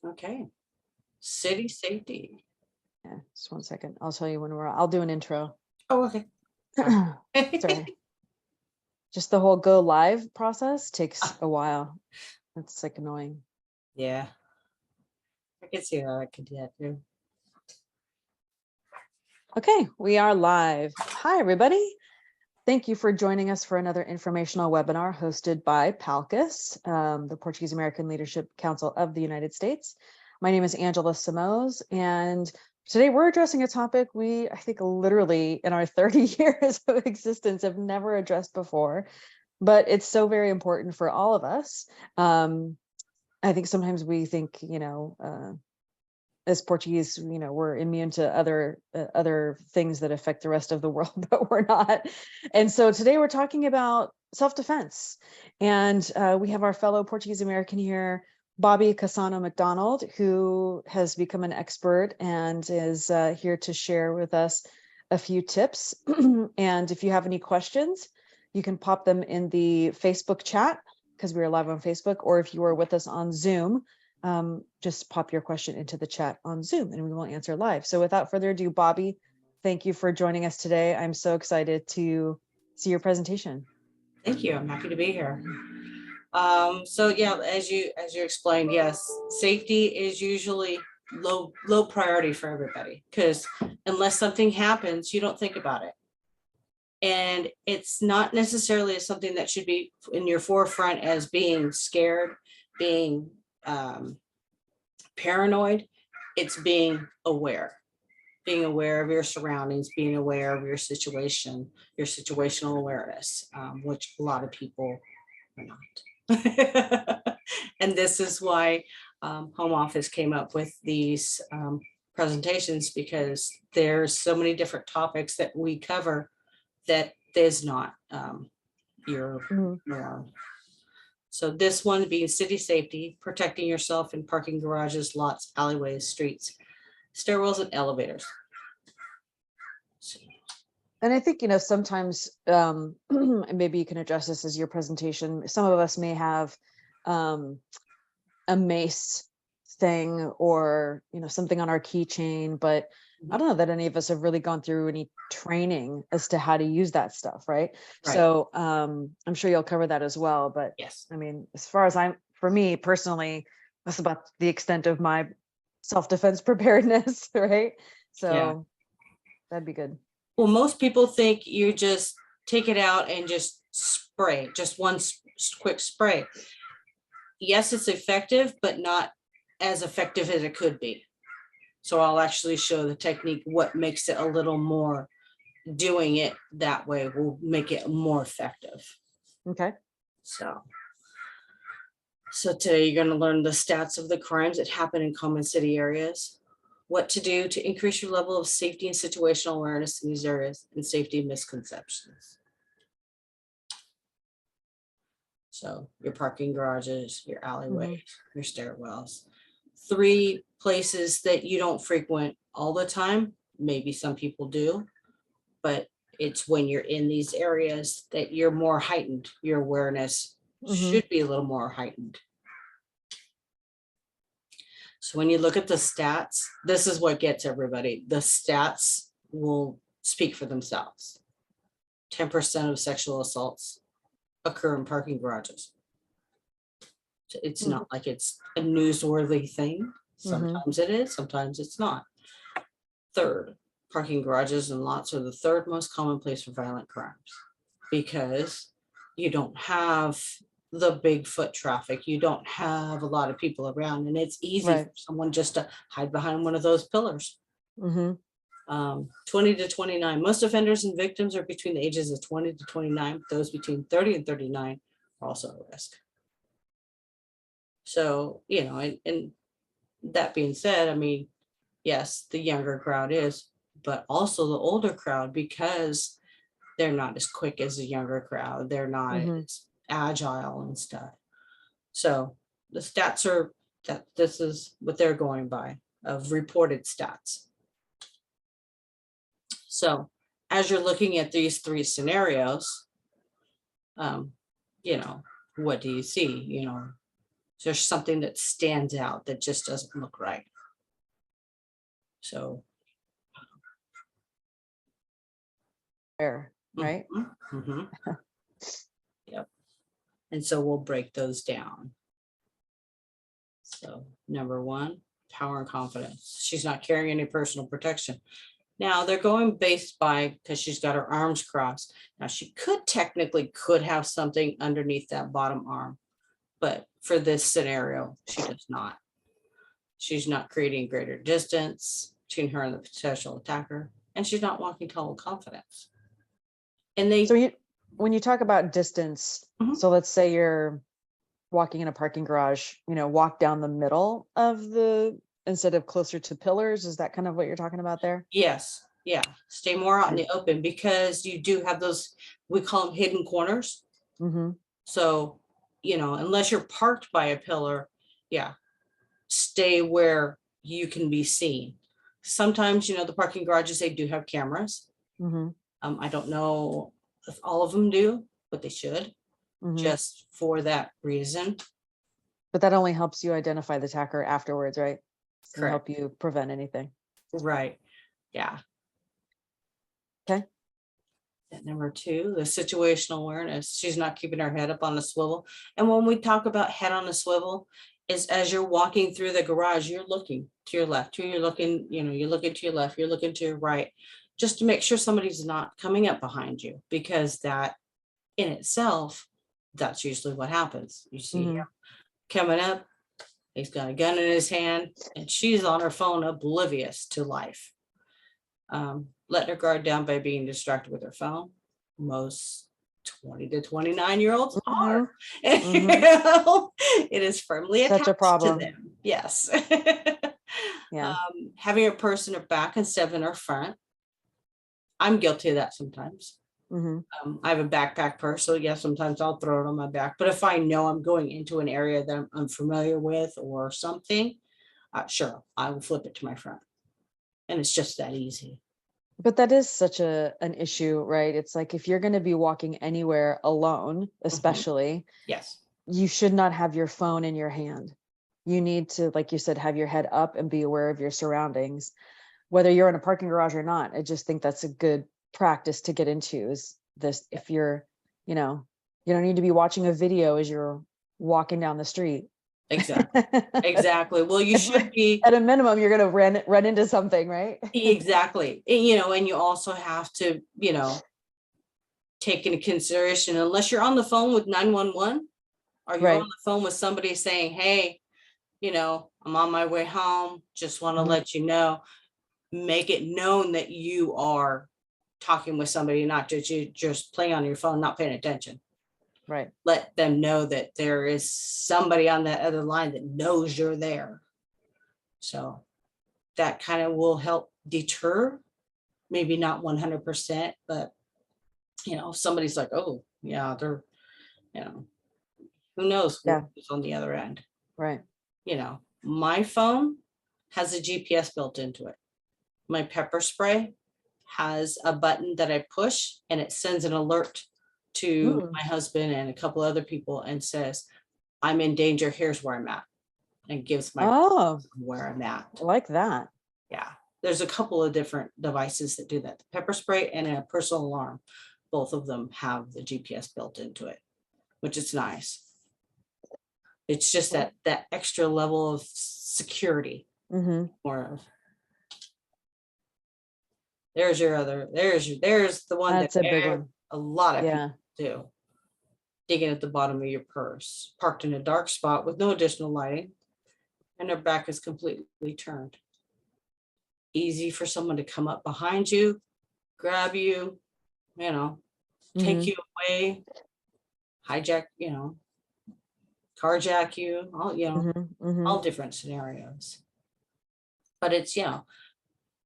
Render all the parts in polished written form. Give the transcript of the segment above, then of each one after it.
Okay. City safety. Yeah, just one second. I'll tell you when I'll do an intro. Oh, okay. Sorry. Sorry. Just the whole go live process takes a while. It's like annoying. Yeah. I can see how I could do that too. Okay, we are live. Hi, everybody. Thank you for joining us for another informational webinar hosted by PALCUS, the Portuguese American Leadership Council of the United States. My name is Angela Simoes, and today we're addressing a topic we, I think, literally in our 30 years of existence have never addressed before, but it's so very important for all of us. I think sometimes we think, as Portuguese, we're immune to other things that affect the rest of the world, but we're not. And so today we're talking about self-defense. And we have our fellow Portuguese American here, Bobbie Cassano McDonald, who has become an expert and is here to share with us a few tips. And if you have any questions, you can pop them in the Facebook chat, because we are live on Facebook, or if you are with us on Zoom, just pop your question into the chat on Zoom and we will answer live. So without further ado, Bobbie, thank you for joining us today. I'm so excited to see your presentation. Thank you. I'm happy to be here. So yeah, as you explained, yes, safety is usually low priority for everybody, because unless something happens, you don't think about it. And it's not necessarily something that should be in your forefront as being scared, being paranoid. It's being aware of your surroundings, being aware of your situation, your situational awareness, which a lot of people are not. And this is why Home Office came up with these presentations, because there's so many different topics that we cover that is not your norm. So this one being city safety, protecting yourself in parking garages, lots, alleyways, streets, stairwells, and elevators. And I think, sometimes maybe you can address this as your presentation. Some of us may have a mace thing or, something on our keychain, but I don't know that any of us have really gone through any training as to how to use that stuff, right? So I'm sure you'll cover that as well. But yes, I mean, as far as for me personally, that's about the extent of my self-defense preparedness, right? So that'd be good. Well, most people think you just take it out and just spray, just one quick spray. Yes, it's effective, but not as effective as it could be. So I'll actually show the technique, what makes it a little more, doing it that way will make it more effective. Okay. So today you're going to learn the stats of the crimes that happen in common city areas, what to do to increase your level of safety and situational awareness in these areas, and safety misconceptions. So your parking garages, your alleyways, your stairwells. 3 places that you don't frequent all the time. Maybe some people do, but it's when you're in these areas that you're more heightened. Your awareness should be a little more heightened. So when you look at the stats, this is what gets everybody. The stats will speak for themselves. 10% of sexual assaults occur in parking garages. It's not like it's a newsworthy thing. Sometimes it is, sometimes it's not. 3rd, parking garages and lots are the 3rd most common place for violent crimes, because you don't have the big foot traffic. You don't have a lot of people around, and it's easy for someone just to hide behind one of those pillars. 20 to 29. Most offenders and victims are between the ages of 20 to 29. Those between 30 and 39 are also at risk. So, and that being said, I mean, yes, the younger crowd is, but also the older crowd, because they're not as quick as the younger crowd. They're not as agile and stuff. So the stats are that this is what they're going by, of reported stats. So as you're looking at these 3 scenarios, what do you see? There's something that stands out that just doesn't look right. So. Fair, right? Mhm. Yep. And so we'll break those down. So number one, power and confidence. She's not carrying any personal protection. Now they're going based by, because she's got her arms crossed. Now she technically could have something underneath that bottom arm, but for this scenario, she does not. She's not creating greater distance between her and the potential attacker, and she's not walking tall with confidence. And So when you talk about distance, Mhm. so let's say you're walking in a parking garage, walk down the middle of instead of closer to pillars. Is that kind of what you're talking about there? Yes, yeah, stay more out in the open, because you do have those, we call them hidden corners. Mm-hmm. So, unless you're parked by a pillar, yeah, stay where you can be seen. Sometimes, the parking garages, they do have cameras. Mm-hmm. I don't know if all of them do, but they should, Mm-hmm. just for that reason. But that only helps you identify the attacker afterwards, right? To Correct. help you prevent anything. Right. Yeah. Okay. And number two, the situational awareness. She's not keeping her head up on a swivel. And when we talk about head on a swivel, is as you're walking through the garage, you're looking to your left, you're looking to your left, you're looking to your right, just to make sure somebody's not coming up behind you, because that in itself, that's usually what happens. You see him coming up, he's got a gun in his hand, and she's on her phone, oblivious to life. Letting her guard down by being distracted with her phone. Most 20 to 29-year-olds are. It is firmly Such a attached problem. to them. Yes. Yeah. Having her purse in her back instead of in her front. I'm guilty of that sometimes. I have a backpack purse, so yeah, sometimes I'll throw it on my back. But if I know I'm going into an area that I'm unfamiliar with or something, sure, I will flip it to my front. And it's just that easy. But that is such an issue, right? It's like, if you're going to be walking anywhere alone, especially, yes, you should not have your phone in your hand. You need to, like you said, have your head up and be aware of your surroundings, whether you're in a parking garage or not. I just think that's a good practice to get into, is this. If you're, you don't need to be watching a video as you're walking down the street. Exactly. Well, you should be, at a minimum, you're going to run into something, right? exactly. And you also have to, take into consideration, unless you're on the phone with 911, or you're on the phone with somebody saying, hey, I'm on my way home, just want to let you know, make it known that you are talking with somebody, not just playing on your phone, not paying attention. Right. Let them know that there is somebody on that other line that knows you're there. So that kind of will help deter, maybe not 100%, but if somebody's like, oh yeah, they're, who knows who's on the other end. Right. My phone has a GPS built into it. My pepper spray has a button that I push, and it sends an alert to my husband and a couple other people and says, I'm in danger, here's where I'm at, and gives my where I'm at. I like that. Yeah, there's a couple of different devices that do that. The pepper spray and a personal alarm, both of them have the GPS built into it, which is nice. It's just that extra level of security. More of. There's the one that's that a big one. A lot of people do. Digging at the bottom of your purse, parked in a dark spot with no additional lighting, and their back is completely turned. Easy for someone to come up behind you, grab you, take you away, hijack, carjack you, all different scenarios. But it's,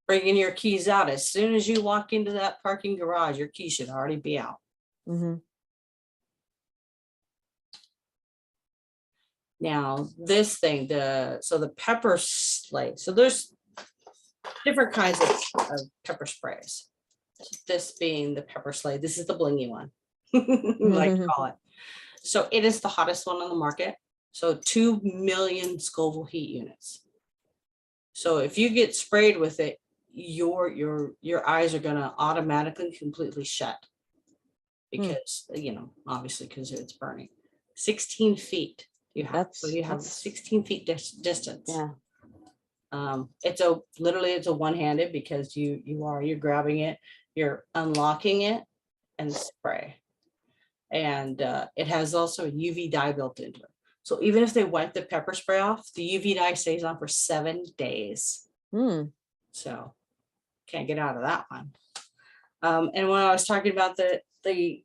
bringing your keys out. As soon as you walk into that parking garage, your keys should already be out. Now, this thing, the pepper spray. So there's different kinds of pepper sprays. This being the pepper spray. This is the blingy one, like to call it. So it is the hottest one on the market. So 2 million Scoville heat units. So if you get sprayed with it, your eyes are gonna automatically completely shut. Because, you know, obviously because it's burning. 16 feet you have. So you have 16 feet distance. Yeah. It's a one-handed because you're grabbing it, you're unlocking it and spray. And it has also a UV dye built into it. So even if they wipe the pepper spray off, the UV dye stays on for 7 days. So can't get out of that one. And when I was talking about the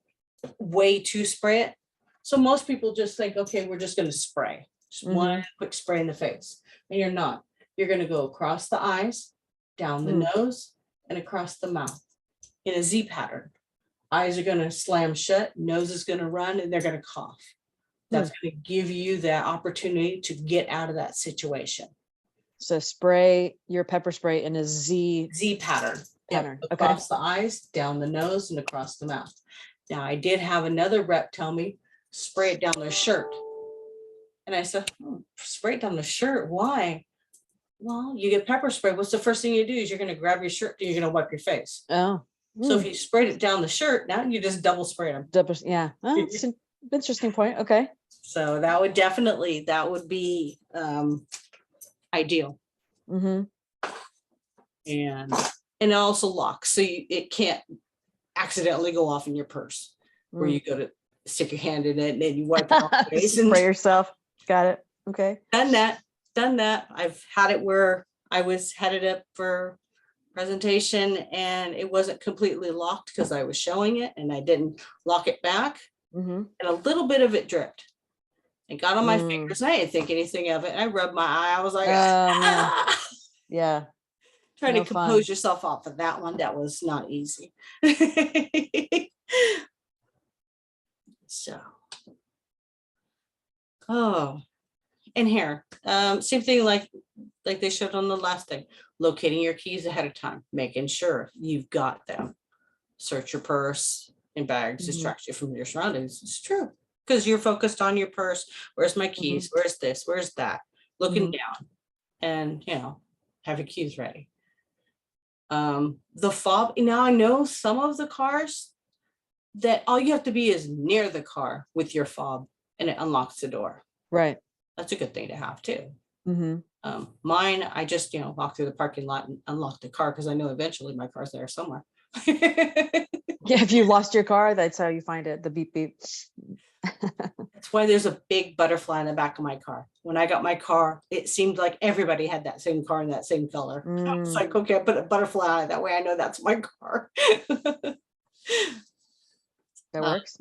way to spray it, so most people just think, okay, we're just going to spray, just one quick spray in the face, and you're not. You're going to go across the eyes, down the nose, and across the mouth in a Z pattern. Eyes are going to slam shut, nose is going to run, and they're going to cough. That's going to give you that opportunity to get out of that situation. So spray your pepper spray in a Z pattern. Pattern. Yep. Across the eyes, down the nose, and across the mouth. Now, I did have another rep tell me, spray it down their shirt. And I said, spray it down the shirt. Why? Well, you get pepper spray. What's the first thing you do is you're going to grab your shirt and you're going to wipe your face. Oh. So if you sprayed it down the shirt, now you just double spray them. Yeah. Oh, it's an interesting point. Okay. So that would be ideal. And it also locks, so it can't accidentally go off in your purse where you go to stick your hand in it and then you wipe it off your face and spray yourself. Got it. Okay. Done that. I've had it where I was headed up for presentation and it wasn't completely locked because I was showing it and I didn't lock it back. And a little bit of it dripped. It got on my fingers. I didn't think anything of it. I rubbed my eye. I was like, yeah. Trying to compose yourself off of that one. That was not easy. So, and here, same thing like they showed on the last thing, locating your keys ahead of time, making sure you've got them. Search your purse and bags, distract you from your surroundings. It's true. Because you're focused on your purse. Where's my keys? Where's this? Where's that? Looking down and, have your keys ready. The fob, now I know some of the cars that all you have to be is near the car with your fob and it unlocks the door. Right. That's a good thing to have too. Mine, I just, walk through the parking lot and unlock the car because I know eventually my car's there somewhere. Yeah, if you lost your car, that's how you find it, the beep beep. That's why there's a big butterfly in the back of my car. When I got my car, it seemed like everybody had that same car in that same color. I was like, okay, I put a butterfly on it. That way I know that's my car. That works.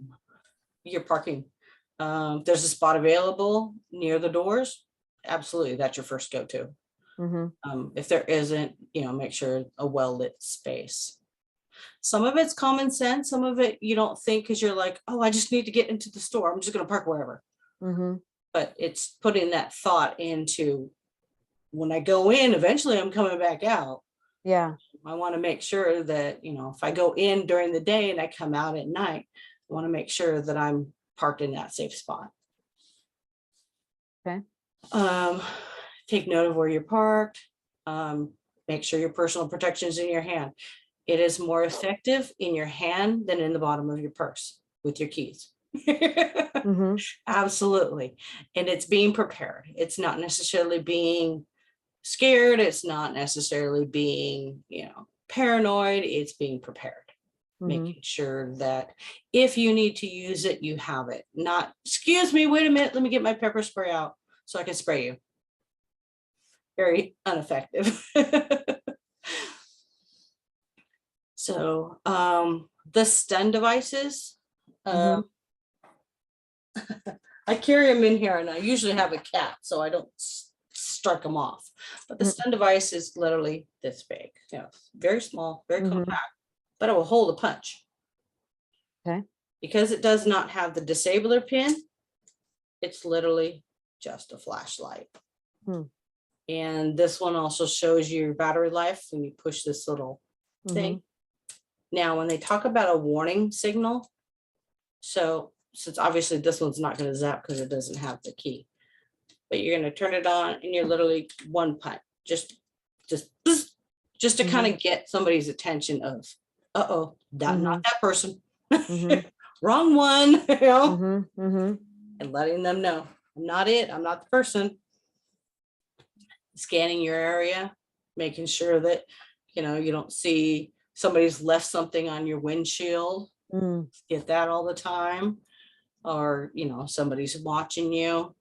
Your parking. There's a spot available near the doors. Absolutely. That's your first go-to. If there isn't, make sure a well-lit space. Some of it's common sense. Some of it you don't think because you're like, oh, I just need to get into the store. I'm just going to park wherever. But it's putting that thought into when I go in, eventually I'm coming back out. Yeah. I want to make sure that, if I go in during the day and I come out at night, I want to make sure that I'm parked in that safe spot. Okay. Take note of where you're parked. Make sure your personal protection is in your hand. It is more effective in your hand than in the bottom of your purse with your keys. Absolutely. And it's being prepared. It's not necessarily being scared. It's not necessarily being, paranoid. It's being prepared. Making sure that if you need to use it, you have it. Not, excuse me, wait a minute, let me get my pepper spray out so I can spray you. Very ineffective. So the stun devices, I carry them in here and I usually have a cat, so I don't strike them off. But the stun device is literally this big, very small, very compact, but it will hold a punch. Okay. Because it does not have the disabler pin, it's literally just a flashlight. And this one also shows you your battery life when you push this little thing. Now, when they talk about a warning signal, so since obviously this one's not going to zap because it doesn't have the key, but you're gonna turn it on and you're literally one punt, just to kind of get somebody's attention of, uh-oh, not that person. Wrong one, you know, and letting them know, I'm not it, I'm not the person. Scanning your area, making sure that, you know, you don't see somebody's left something on your windshield. Get that all the time. Or, you know, somebody's watching you.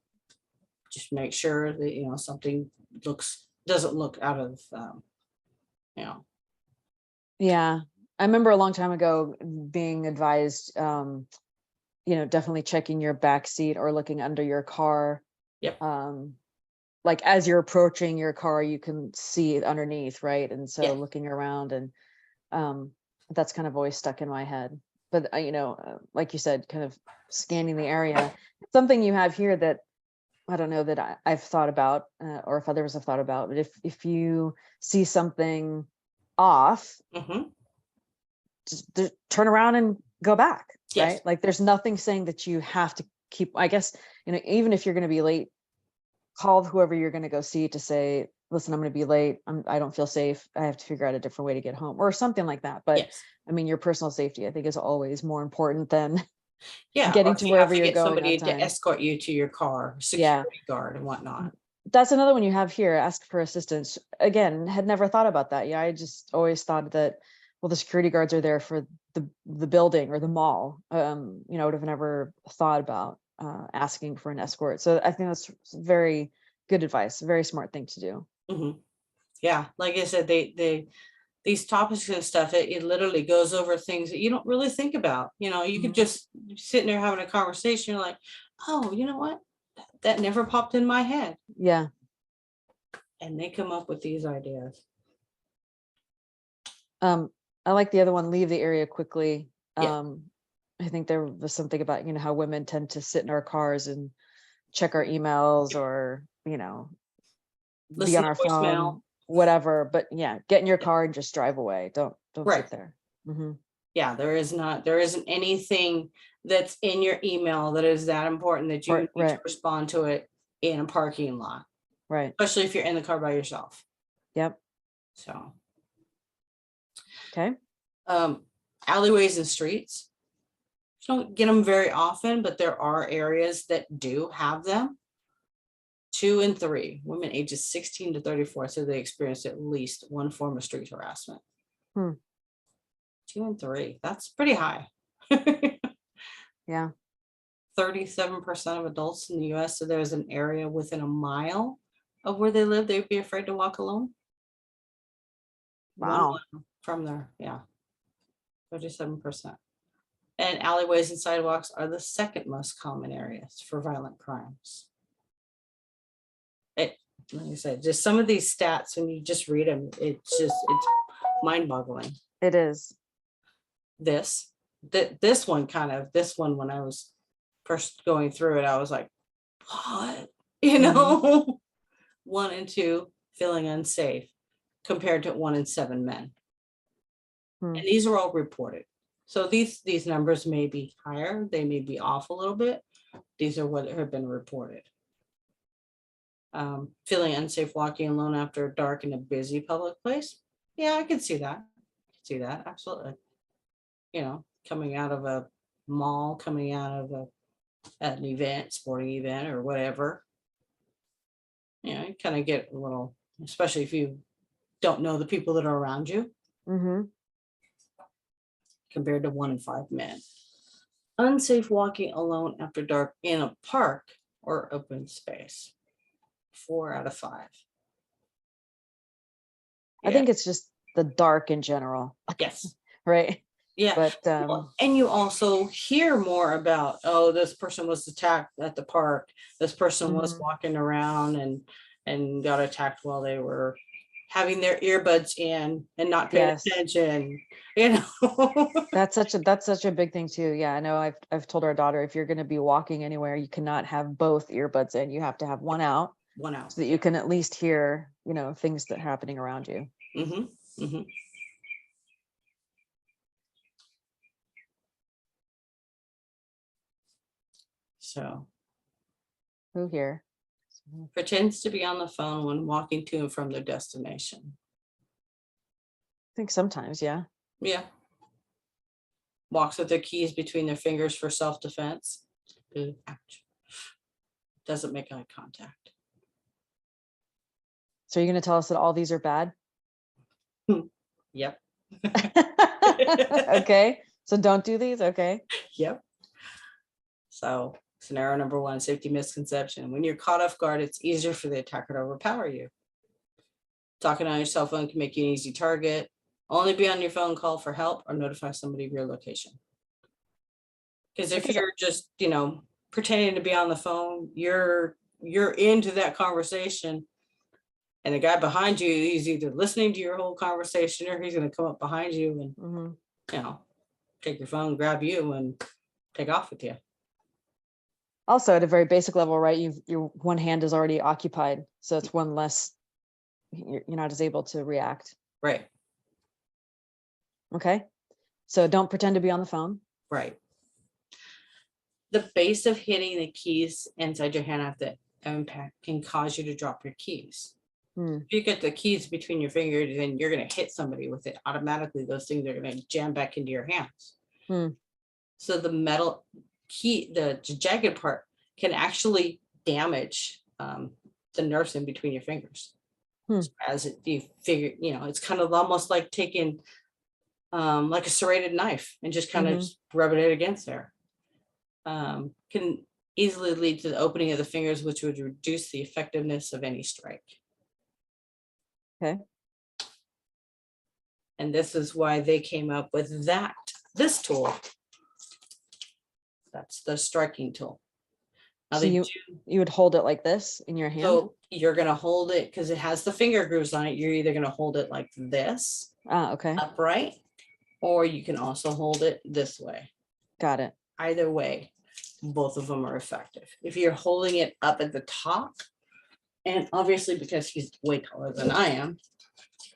Just make sure that, you know, something doesn't look out of, you know. Yeah. I remember a long time ago being advised, you know, definitely checking your back seat or looking under your car. Yep. Like as you're approaching your car, you can see it underneath, right? And so Yeah. looking around, and that's kind of always stuck in my head. But you know, like you said, kind of scanning the area. Something you have here that I don't know that I've thought about, or if others have thought about, but if you see something off, just turn around and go back. Yes. Right? Like there's nothing saying that you have to keep, I guess, you know, even if you're going to be late, call whoever you're going to go see to say, listen, I'm going to be late. I don't feel safe. I have to figure out a different way to get home, or something like that. But Yes. I mean, your personal safety, I think, is always more important than Yeah, getting or to if you have wherever to you're get going somebody on to time. escort you to your car, security guard and whatnot. That's another one you have here, ask for assistance. Again, had never thought about that. Yeah, I just always thought that, well, the security guards are there for the building or the mall. You know, I would have never thought about asking for an escort. So I think that's very good advice, very smart thing to do. Yeah, like I said, these topics and stuff, it literally goes over things that you don't really think about. You know, you could just sitting there having a conversation, you're like, oh, you know what? That never popped in my head. Yeah. And they come up with these ideas. I like the other one, leave the area quickly. Yeah. I think there was something about, you know, how women tend to sit in our cars and check our emails, or, you know, be Listen on to our voicemail. phone, whatever. But yeah, get in your car and just drive away. Don't Right. sit there. Yeah, there isn't anything that's in your email that is that important that you need to respond to it in a parking lot. Right. Especially if you're in the car by yourself. Yep. So. Okay. Alleyways and streets. Don't get them very often, but there are areas that do have them. 2 and 3, women ages 16 to 34 said they experienced at least one form of street harassment. 2 and 3, that's pretty high. Yeah. 37% of adults in the US said there's an area within a mile of where they live they'd be afraid to walk alone. Wow. From there, yeah. 37%. And alleyways and sidewalks are the second most common areas for violent crimes. Like I said, just some of these stats, when you just read them, it's mind-boggling. It is. This one, when I was first going through it, I was like, what? You know, 1 and 2 feeling unsafe compared to 1 in 7 men. And these are all reported. So these numbers may be higher, they may be off a little bit. These are what have been reported. Feeling unsafe walking alone after dark in a busy public place. Yeah, I can see that. Absolutely. You know, coming out of a mall, coming out of an event, sporting event or whatever. You know, you kind of get a little, especially if you don't know the people that are around you. Compared to 1 in 5 men. Unsafe walking alone after dark in a park or open space. 4 out of 5. I think it's just the dark in general. Yes. Right. Yeah. But and you also hear more about, oh, this person was attacked at the park. This person was walking around and got attacked while they were having their earbuds in and not paying attention. You know. That's such a big thing too. Yeah, I know. I've told our daughter, if you're going to be walking anywhere, you cannot have both earbuds in. You have to have one out, so that you can at least hear, you know, things that are happening around you. So. Who here? Pretends to be on the phone when walking to and from their destination. I think sometimes, yeah. Yeah. Walks with their keys between their fingers for self-defense. Ooh, ouch. Doesn't make eye contact. So you're going to tell us that all these are bad? Yep. Okay. So don't do these. Okay. Yep. So scenario number 1, safety misconception. When you're caught off guard, it's easier for the attacker to overpower you. Talking on your cell phone can make you an easy target. Only be on your phone, call for help, or notify somebody of your location. Because if you're just, pretending to be on the phone, you're into that conversation, and the guy behind you, he's either listening to your whole conversation or he's going to come up behind you and, take your phone, grab you, and take off with you. Also, at a very basic level, right? Your one hand is already occupied, so it's one less. You're not as able to react. Right. Okay. So don't pretend to be on the phone. Right. The base of hitting the keys inside your hand after impact can cause you to drop your keys. If you get the keys between your fingers, then you're going to hit somebody with it. Automatically, those things are going to jam back into your hands. So the metal key, the jagged part, can actually damage the nerves in between your fingers. As you figure, it's kind of almost like taking like a serrated knife and just kind of rubbing it against there. Can easily lead to the opening of the fingers, which would reduce the effectiveness of any strike. Okay. And this is why they came up with this tool. That's the striking tool. Now So you would hold it like this in your hand? So you're going to hold it because it has the finger grooves on it. You're either going to hold it like this, okay, upright, or you can also hold it this way. Got it. Either way, both of them are effective. If you're holding it up at the top, and obviously because he's way taller than I am,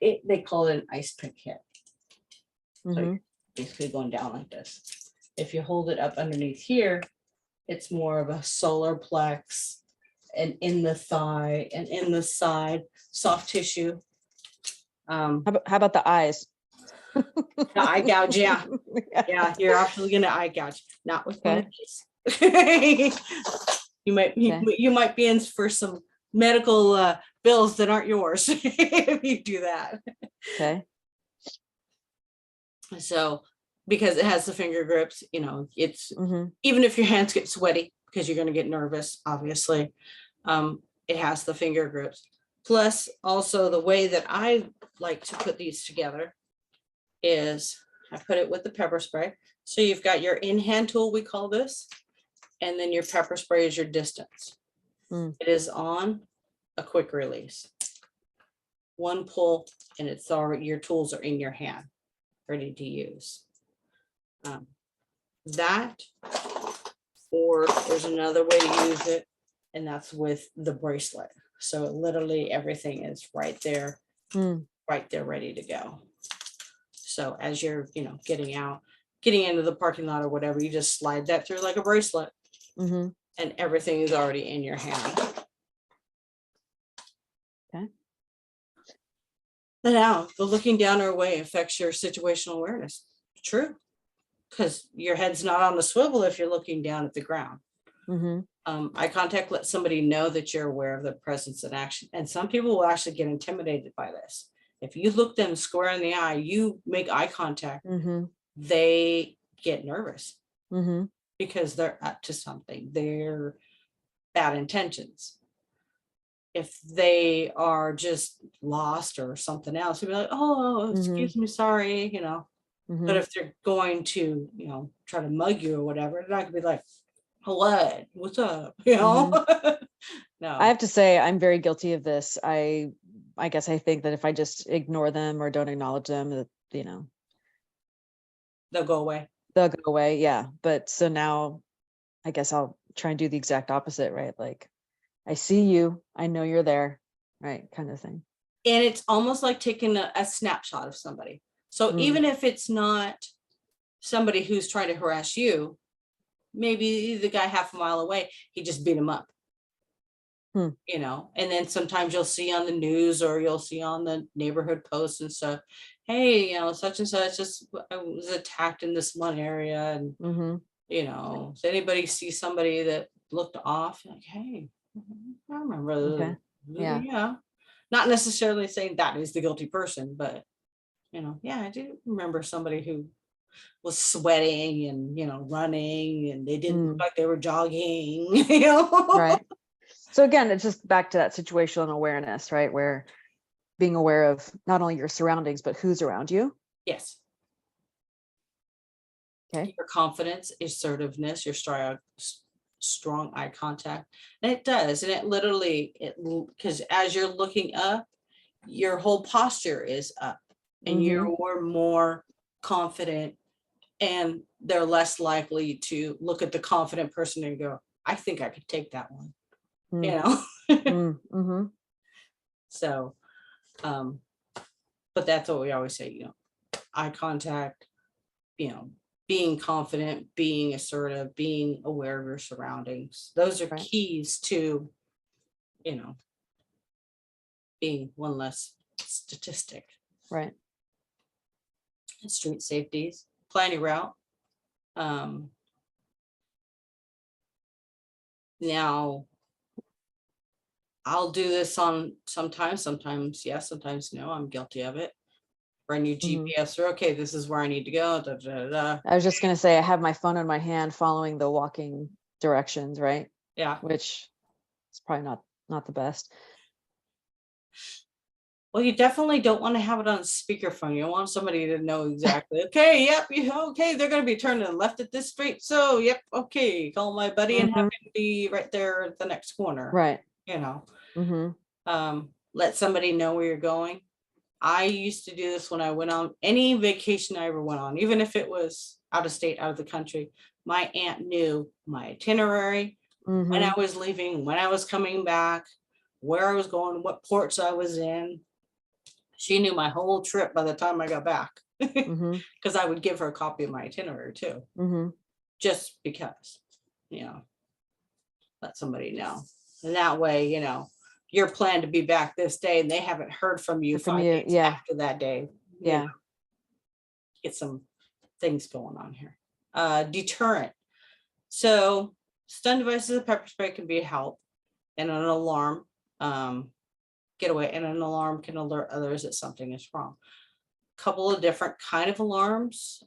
they call it an ice pick hit. So you're basically going down like this. If you hold it up underneath here, it's more of a solar plex and in the thigh and in the side, soft tissue. How about the eyes? The eye gouge, yeah. Yeah, you're actually gonna eye gouge. Not with one of these. You might be in for some medical bills that aren't yours if you do that. Okay. So because it has the finger grips, it's even if your hands get sweaty because you're going to get nervous, obviously, it has the finger grips. Plus, also the way that I like to put these together is I put it with the pepper spray. So you've got your in-hand tool, we call this, and then your pepper spray is your distance. It is on a quick release. One pull and it's already, your tools are in your hand, ready to use. That, or there's another way to use it, and that's with the bracelet. So literally everything is right there, ready to go. So as you're, getting into the parking lot or whatever, you just slide that through like a bracelet, and everything is already in your hand. Okay. Now, the looking down or away affects your situational awareness. True. Because your head's not on the swivel if you're looking down at the ground. Eye contact lets somebody know that you're aware of their presence and action. And some people will actually get intimidated by this. If you look them square in the eye, you make eye contact, they get nervous because they're up to something. They're bad intentions. If they are just lost or something else, you'll be like, oh, excuse me, sorry, But if they're going to, try to mug you or whatever, they're not gonna be like, what's up? No. I have to say I'm very guilty of this. I guess I think that if I just ignore them or don't acknowledge them, that they'll go away. They'll go away. Yeah. But so now I guess I'll try and do the exact opposite, right? Like, I see you, I know you're there, right? Kind of thing. And it's almost like taking a snapshot of somebody. So even if it's not somebody who's trying to harass you, maybe the guy half a mile away, he just beat him up. You know, and then sometimes you'll see on the news or you'll see on the neighborhood posts and stuff, hey, you know, such and such just I was attacked in this one area, and Mm-hmm. you know, does anybody see somebody that looked off? Like, hey, I remember Okay. Yeah. yeah, not necessarily saying that is the guilty person, but you know, yeah, I do remember somebody who was sweating and, you know, running, and they didn't look Mm. like they were jogging, you know. Right. So again, it's just back to that situational awareness, right? Where being aware of not only your surroundings, but who's around you. Yes. Okay. Your confidence, assertiveness, your strong eye contact. And it does. And it literally, because as you're looking up, your whole posture is up, and Mm-hmm. you're more confident, and they're less likely to look at the confident person and go, I think I could take that one, you know? Mm-hmm. So, but that's what we always say, you know, eye contact, you know, being confident, being assertive, being aware of your surroundings. Those are Right. keys to, you know, being one less statistic. Right. And street safeties, plan your route. Now, I'll do this on sometimes yes, sometimes no. I'm guilty of it. Run your Mm-hmm. GPS through. Okay, this is where I need to go. Da, da, da, da. I was just going to say, I have my phone in my hand following the walking directions, right? Yeah. Which is probably not the best. Well, you definitely don't want to have it on speakerphone. You want somebody to know exactly. Okay, yep, okay, they're going to be turning left at this street. So, yep, okay, call my buddy and have him be right there at the next corner. Right. You know, Mm-hmm. let somebody know where you're going. I used to do this when I went on any vacation I ever went on, even if it was out of state, out of the country. My aunt knew my itinerary, when I was leaving, when I was coming back, where I was going, what ports I was in. She knew my whole trip by the time I got back, Mm-hmm. because I would give her a copy of my itinerary too, Mm-hmm. just because, you know, let somebody know. And that way, you know, you're planned to be back this day and they haven't heard from you From 5 you, days yeah. after that day. You Yeah. know, get some things going on here. Deterrent. So stun devices of pepper spray can be a help, and an alarm getaway, and an alarm can alert others that something is wrong. Couple of different kind of alarms.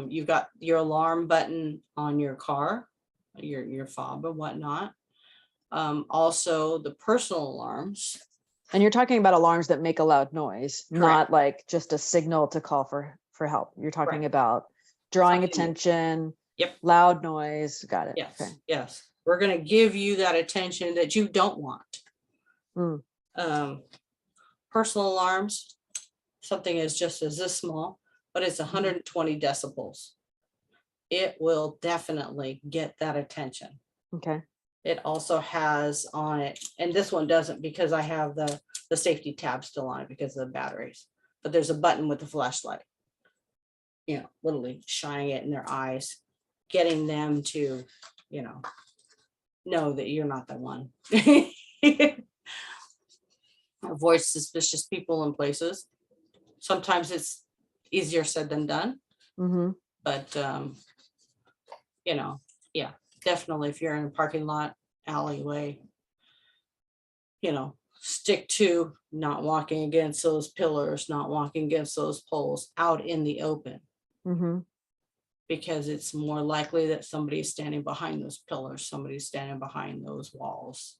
You've got your alarm button on your car, your fob and whatnot. Also the personal alarms. And you're talking about alarms that make a loud noise, not like just a signal to call for help. You're talking about drawing Something- attention. Yep. Loud noise. Got it. Yes. Okay. Yes. We're going to give you that attention that you don't want. Personal alarms, something is just as this small, but it's 120 decibels. It will definitely get that attention. Okay. It also has on it, and this one doesn't because I have the safety tab still on it because of the batteries, but there's a button with the flashlight, you know, literally shining it in their eyes, getting them to, you know that you're not the one. Avoid suspicious people and places. Sometimes it's easier said than done, but you know, yeah, definitely if you're in a parking lot, alleyway, you know, stick to not walking against those pillars, not walking against those poles out in the open, because it's more likely that somebody's standing behind those pillars, somebody's standing behind those walls.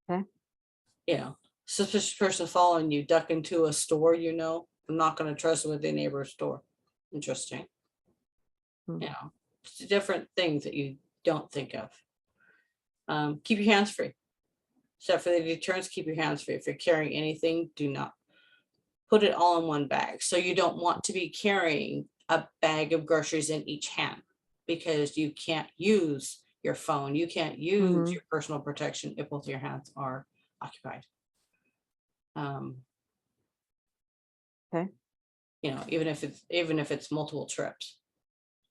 Okay. You know, suspicious person following you, duck into a store, you know, I'm not going to trust with a neighbor's store. Interesting. You know, it's different things that you don't think of. Keep your hands free. Except for the deterrents, keep your hands free. If you're carrying anything, do not put it all in one bag. So you don't want to be carrying a bag of groceries in each hand, because you can't use your phone. You can't use your personal protection if both your hands are occupied. Okay. You know, even if it's multiple trips,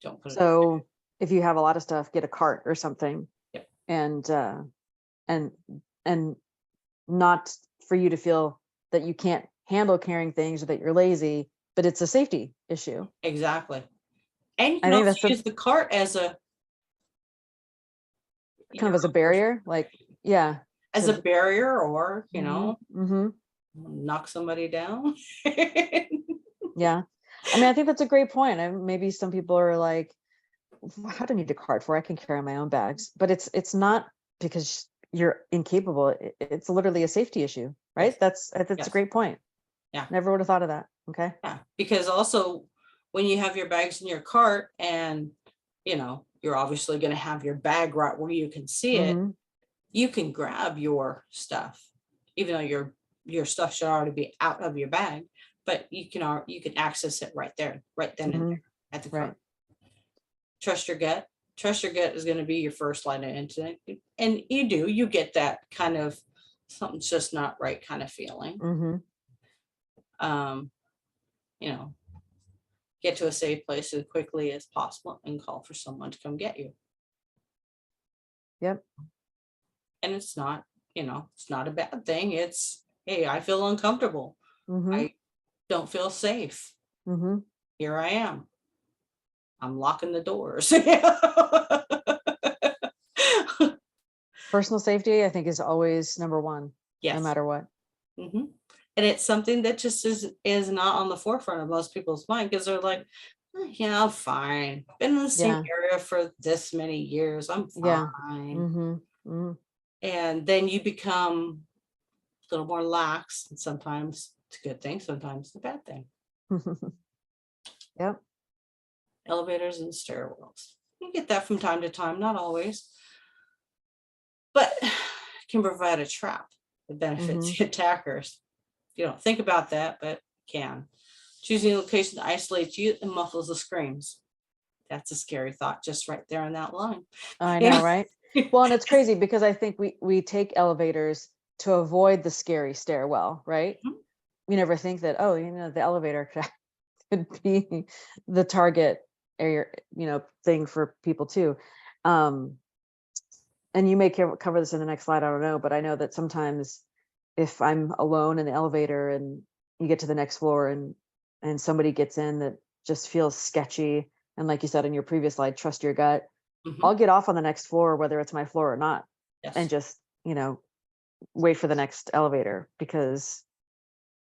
don't put it. So if you have a lot of stuff, get a cart or something. Yep. and and and not for you to feel that you can't handle carrying things or that you're lazy, but it's a safety issue. Exactly. And you I can think also that's use the cart as a, you kind of know, as a barrier, like, yeah. as a barrier, or, you know, Mm-hmm. knock somebody down. Yeah. I mean, I think that's a great point. And maybe some people are like, how do I need a cart for? I can carry my own bags. But it's not because you're incapable. It's literally a safety issue, right? Yes. That's a Yes. great point. Yeah. Never would have thought of that. Okay. Yeah. Because also when you have your bags in your cart and, you know, you're obviously going to have your bag right where you can see it, Mm-hmm. you can grab your stuff, even though your stuff should already be out of your bag, but you can access it right there, right then and Mm-hmm. there at the Right. cart. Trust your gut. Trust your gut is going to be your first line of incident, and you get that kind of something's just not right kind of feeling. Mm-hmm. You know, get to a safe place as quickly as possible and call for someone to come get you. Yep. And it's not, it's not a bad thing. It's, hey, I feel uncomfortable. Mm-hmm. I don't feel safe. Mm-hmm. Here I am. I'm locking the doors. Personal safety, I think, is always number one, no Yes. matter what. Mhm. And it's something that just is not on the forefront of most people's mind, because they're like, yeah, I'm fine. Been in the same Yeah. area for this many years. I'm Yeah. fine. Mm-hmm. Mm-hmm. And then you become a little more lax, and sometimes it's a good thing, sometimes it's a bad thing. Yep. Elevators and stairwells. You get that from time to time, not always, but can provide a trap that benefits the attackers. You don't think about that, but can. Choosing a location to isolate you and muffles the screams. That's a scary thought just right there on that line. I know, right? Well, and it's crazy because I think we take elevators to avoid the scary stairwell, right? Mhm. We never think that, oh, the elevator could be the target area, thing for people too. And you may cover this in the next slide, I don't know, but I know that sometimes if I'm alone in the elevator and you get to the next floor and somebody gets in that just feels sketchy, and like you said in your previous slide, trust your gut, Mhm. I'll get off on the next floor, whether it's my floor or not, and Yes. just, wait for the next elevator, because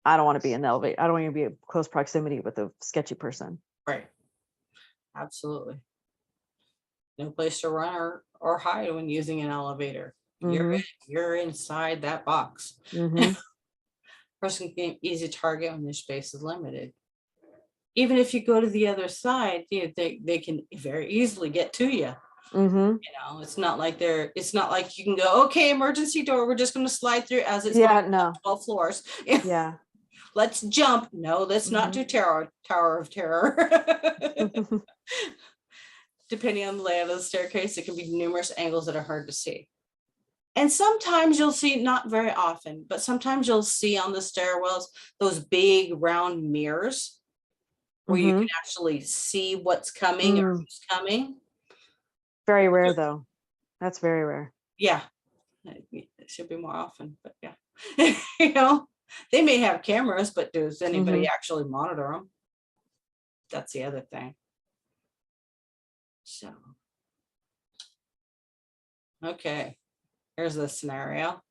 I don't want to be in the elevator. I don't want to be in close proximity with a sketchy person. Right. Absolutely. No place to run or hide when using an elevator. You're inside that box. Mm-hmm. Person can be an easy target when their space is limited. Even if you go to the other side, they can very easily get to you. Mm-hmm. It's not like you can go, okay, emergency door, we're just going to slide through as it's Yeah, no. 12 floors. Yeah. Let's jump. No, let's not do Tower of Terror. Depending on the layout of the staircase, it can be numerous angles that are hard to see. And sometimes you'll see, not very often, but sometimes you'll see on the stairwells those big round mirrors where you can actually see what's coming or who's coming. Very rare, though. That's very rare. Yeah, it should be more often, but yeah. They may have cameras, but does anybody actually monitor them? That's the other thing. So, okay, here's the scenario.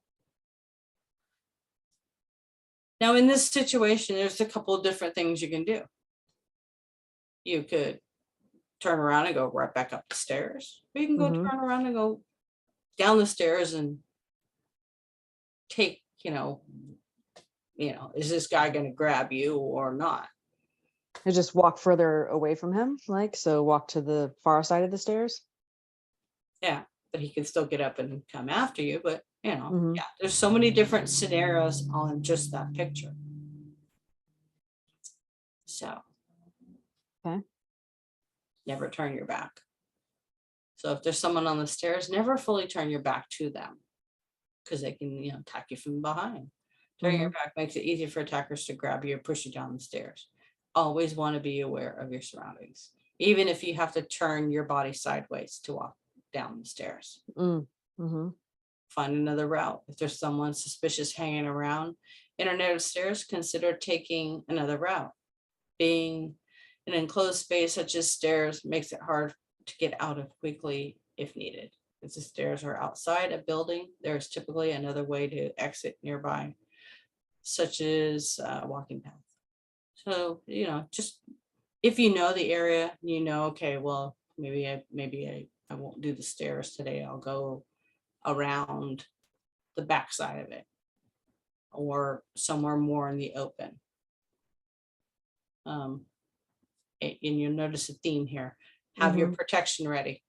Now, in this situation, there's a couple of different things you can do. You could turn around and go right back up the stairs. Or you can go turn around and go down the stairs and take, is this guy going to grab you or not? You just walk further away from him, so walk to the far side of the stairs. Yeah, but he can still get up and come after you. But, yeah, there's so many different scenarios on just that picture. So, okay. Never turn your back. So if there's someone on the stairs, never fully turn your back to them, because they can, attack you from behind. Turning your back makes it easier for attackers to grab you or push you down the stairs. Always want to be aware of your surroundings, even if you have to turn your body sideways to walk down the stairs. Mhm. Find another route. If there's someone suspicious hanging around internet of stairs, consider taking another route. Being an enclosed space such as stairs makes it hard to get out of quickly if needed. If the stairs are outside a building, there's typically another way to exit nearby, such as a walking path. So, just if you know the area, okay, well, maybe I won't do the stairs today. I'll go around the backside of it or somewhere more in the open. And you'll notice a theme here. Have your protection ready.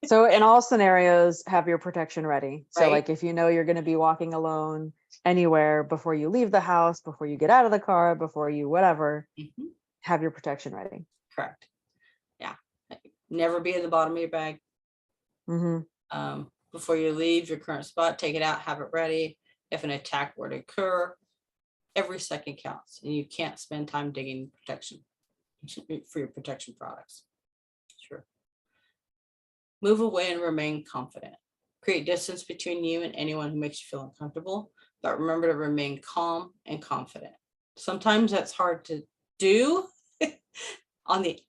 So in all scenarios, have your protection ready. So Right. like if you know you're going to be walking alone anywhere before you leave the house, before you get out of the car, before you whatever, Mhm. have your protection ready. Correct. Yeah. Never be in the bottom of your bag. Mm-hmm. Before you leave your current spot, take it out, have it ready. If an attack were to occur, every second counts, and you can't spend time digging protection for your protection products. Sure. Move away and remain confident. Create distance between you and anyone who makes you feel uncomfortable, but remember to remain calm and confident. Sometimes that's hard to do on the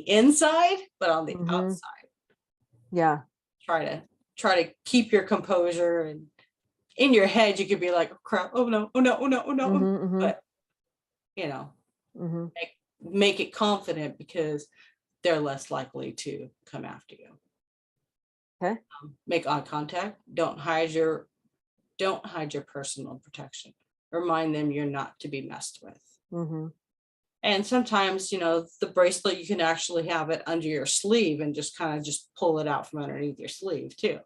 inside, but on the outside, Yeah. try to keep your composure, and in your head you could be like, oh crap, oh no, oh no, oh no, oh no. But make it confident, because they're less likely to come after you. Okay. Make eye contact. Don't hide your personal protection. Remind them you're not to be messed with. And sometimes, the bracelet, you can actually have it under your sleeve and just kind of just pull it out from underneath your sleeve too.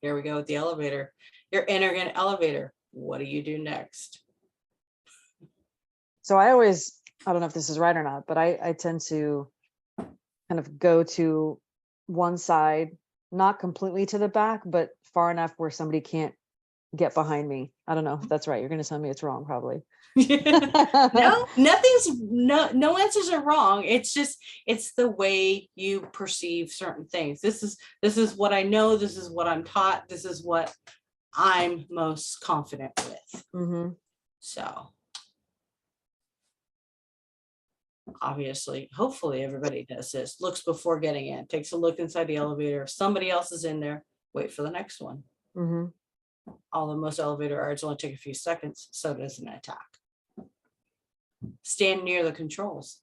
Here we go with the elevator. You're entering an elevator. What do you do next? So I don't know if this is right or not, but I tend to kind of go to one side, not completely to the back, but far enough where somebody can't get behind me. I don't know if that's right. You're going to tell me it's wrong, probably. No answers are wrong. It's the way you perceive certain things. This is what I know. This is what I'm taught. This is what I'm most confident with. So obviously, hopefully everybody does this. Looks before getting in, takes a look inside the elevator. If somebody else is in there, wait for the next one. Although most elevator rides only take a few seconds, so does an attack. Stand near the controls.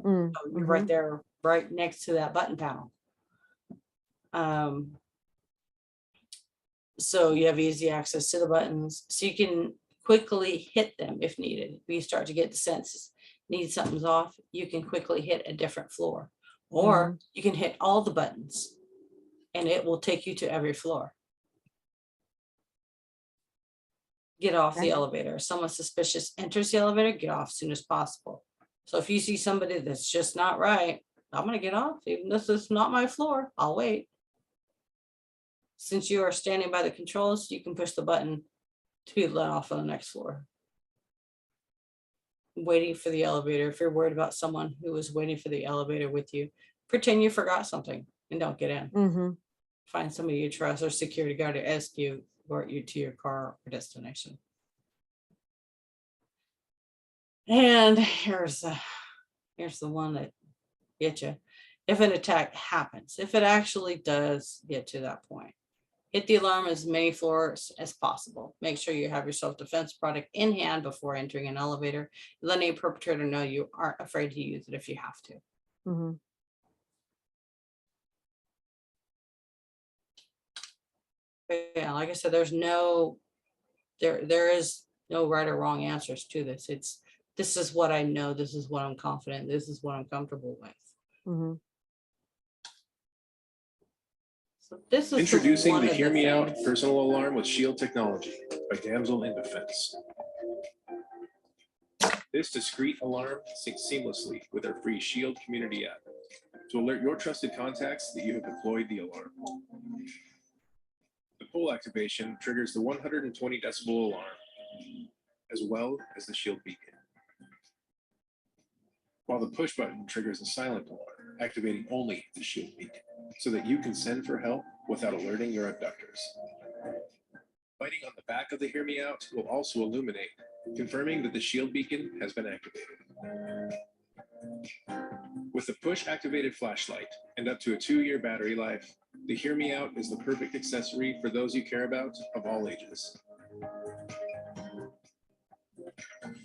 So you're right there, right next to that button panel. So you have easy access to the buttons, so you can quickly hit them if needed. If you start to get the sense need something's off, you can quickly hit a different floor, or you can hit all the buttons and it will take you to every floor. Get off the elevator. If someone suspicious enters the elevator, get off as soon as possible. So if you see somebody that's just not right, I'm going to get off. Even though this is not my floor, I'll wait. Since you are standing by the controls, you can push the button to be let off on the next floor. Waiting for the elevator. If you're worried about someone who is waiting for the elevator with you, pretend you forgot something and don't get in. Find somebody you trust or security guard to escort you to your car or destination. And here's the one that gets you. If an attack happens, if it actually does get to that point, hit the alarm as many floors as possible. Make sure you have your self-defense product in hand before entering an elevator. Let any perpetrator know you aren't afraid to use it if you have to. Yeah, like I said, there is no right or wrong answers to this. This is what I know. This is what I'm confident. This is what I'm comfortable with. So this is introducing the Hear Me Out personal alarm with Shield technology by Damsel in Defense. This discreet alarm syncs seamlessly with our free Shield community app to alert your trusted contacts that you have deployed the alarm. The pull activation triggers the 120 decibel alarm, as well as the Shield beacon. while the push button triggers a silent alarm, activating only the shield beacon, so that you can send for help without alerting your abductors. Lighting on the back of the Hear Me Out will also illuminate, confirming that the shield beacon has been activated. With the push-activated flashlight and up to a 2-year battery life, the Hear Me Out is the perfect accessory for those you care about of all ages.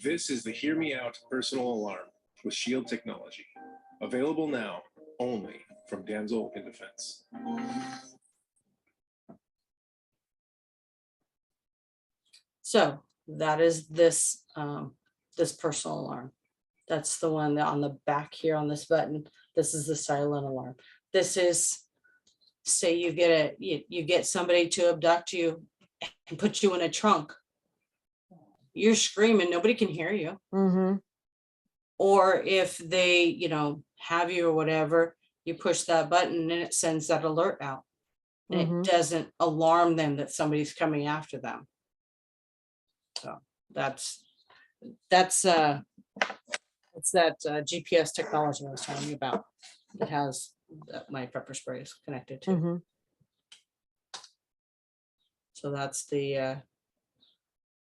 This is the Hear Me Out personal alarm with Shield technology, available now only from Damsel in Defense. So that is this, this personal alarm. That's the one that on the back here on this button. This is the silent alarm. This is, say you get you get somebody to abduct you and put you in a trunk. You're screaming, nobody can hear you. Mm-hmm. Or if they, you know, have you or whatever, you push that button and it sends that alert out. And Mm-hmm. it doesn't alarm them that somebody's coming after them. So that's that GPS technology I was telling you about. It has that my pepper spray is connected to. Mm-hmm. So that's the,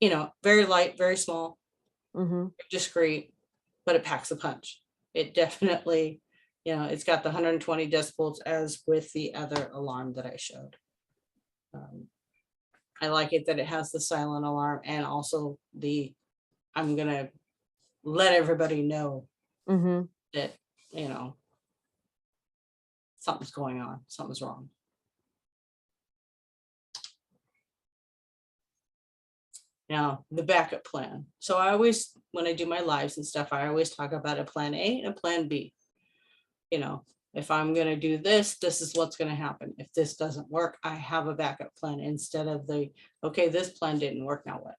you know, very light, very small, Mm-hmm. discreet, but it packs a punch. It definitely, you know, it's got the 120 decibels as with the other alarm that I showed. I like it that it has the silent alarm and also the, I'm gonna let everybody know Mm-hmm. that, you know, something's going on, something's wrong. Now, the backup plan. So I always, when I do my lives and stuff, I always talk about a plan A and a plan B. You know, if I'm going to do this, this is what's going to happen. If this doesn't work, I have a backup plan instead of the, okay, this plan didn't work, now what?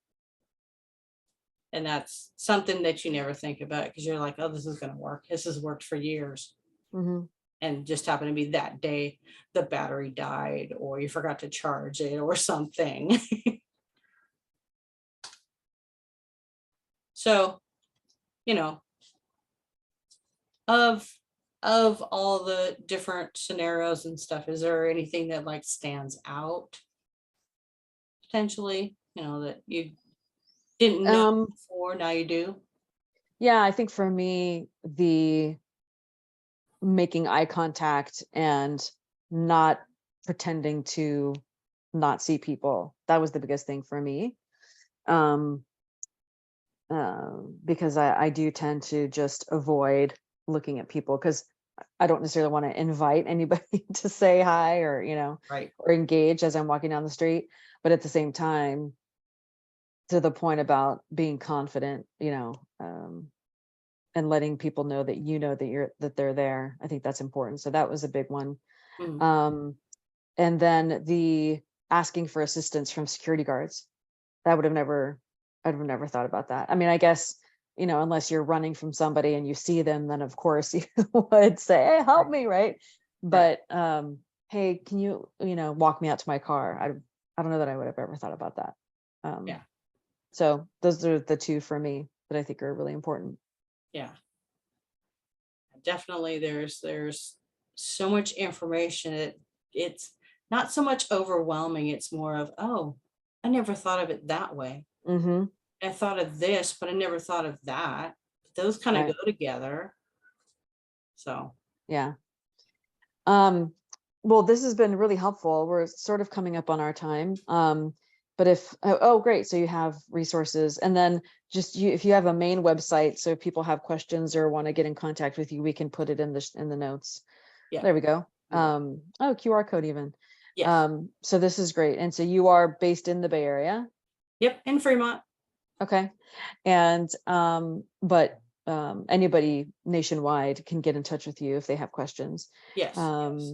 And that's something that you never think about because you're like, oh, this is going to work. This has worked for years. Mm-hmm. And just happened to be that day the battery died or you forgot to charge it or something. So, you know, of all the different scenarios and stuff, is there anything that like stands out potentially, you know, that you didn't know before, now you do? Yeah, I think for me, the making eye contact and not pretending to not see people, that was the biggest thing for me. Because I do tend to just avoid looking at people because I don't necessarily want to invite anybody to say hi or, you know, Right. or engage as I'm walking down the street. But at the same time, to the point about being confident, you know, and letting people know that, you know, that they're there. I think that's important. So that was a big one. Mhm. And then the asking for assistance from security guards. I'd have never thought about that. I mean, I guess, you know, unless you're running from somebody and you see them, then of course you would say, hey, help me, right? But hey, can you, you know, walk me out to my car? I don't know that I would have ever thought about that. Yeah. So those are the two for me that I think are really important. Yeah. Definitely there's so much information. It's not so much overwhelming. It's more of, oh, I never thought of it that way. Mm-hmm. I thought of this, but I never thought of that. Those kind of Right. go together. So Yeah. Well, this has been really helpful. We're sort of coming up on our time. But if, oh, great. So you have resources, and then just if you have a main website, so if people have questions or want to get in contact with you, we can put it in the notes. yeah. There we go. Yeah. Oh, QR code even. Yes. So this is great. And so you are based in the Bay Area. Yep. In Fremont. Okay. And, but anybody nationwide can get in touch with you if they have questions. Yes. Yes.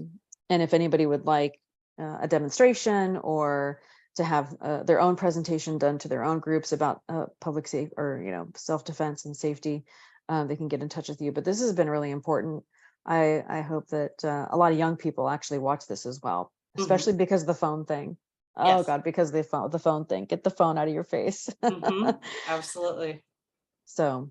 And if anybody would like a demonstration or to have their own presentation done to their own groups about public safety or, you know, self-defense and safety, they can get in touch with you. But this has been really important. I hope that a lot of young people actually watch this as well, especially because of the phone thing. Oh Yes. God, because the phone thing, get the phone out of your face. Absolutely. So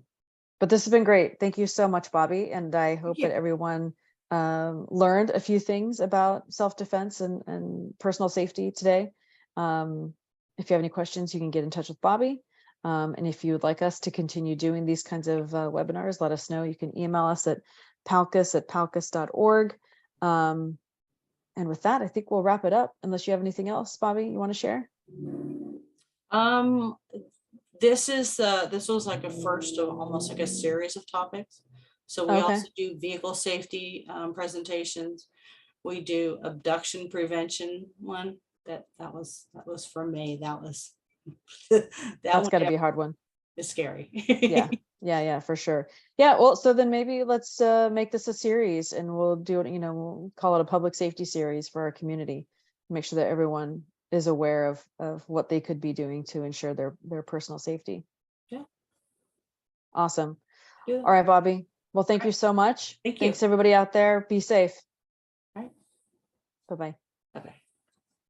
But this has been great. Thank you so much, Bobbie. And I hope you. that everyone learned a few things about self-defense and personal safety today. If you have any questions, you can get in touch with Bobbie. And if you would like us to continue doing these kinds of webinars, let us know. You can email us at palcus@palcus.org. And with that, I think we'll wrap it up, unless you have anything else, Bobbie, you want to share? This was like a first of almost like a series of topics. So we Okay. also do vehicle safety presentations. We do abduction prevention one. That was for me. That was that That's one got to be a hard one. is scary. Yeah, for sure. Yeah, well, so then maybe let's make this a series, and we'll do it, we'll call it a public safety series for our community. Make sure that everyone is aware of what they could be doing to ensure their personal safety. Yeah. Awesome. Do that. All right, Bobbie. Well, thank All you right. so much. Thank you. Thanks everybody out there. Be safe. All right. Bye-bye. Bye-bye.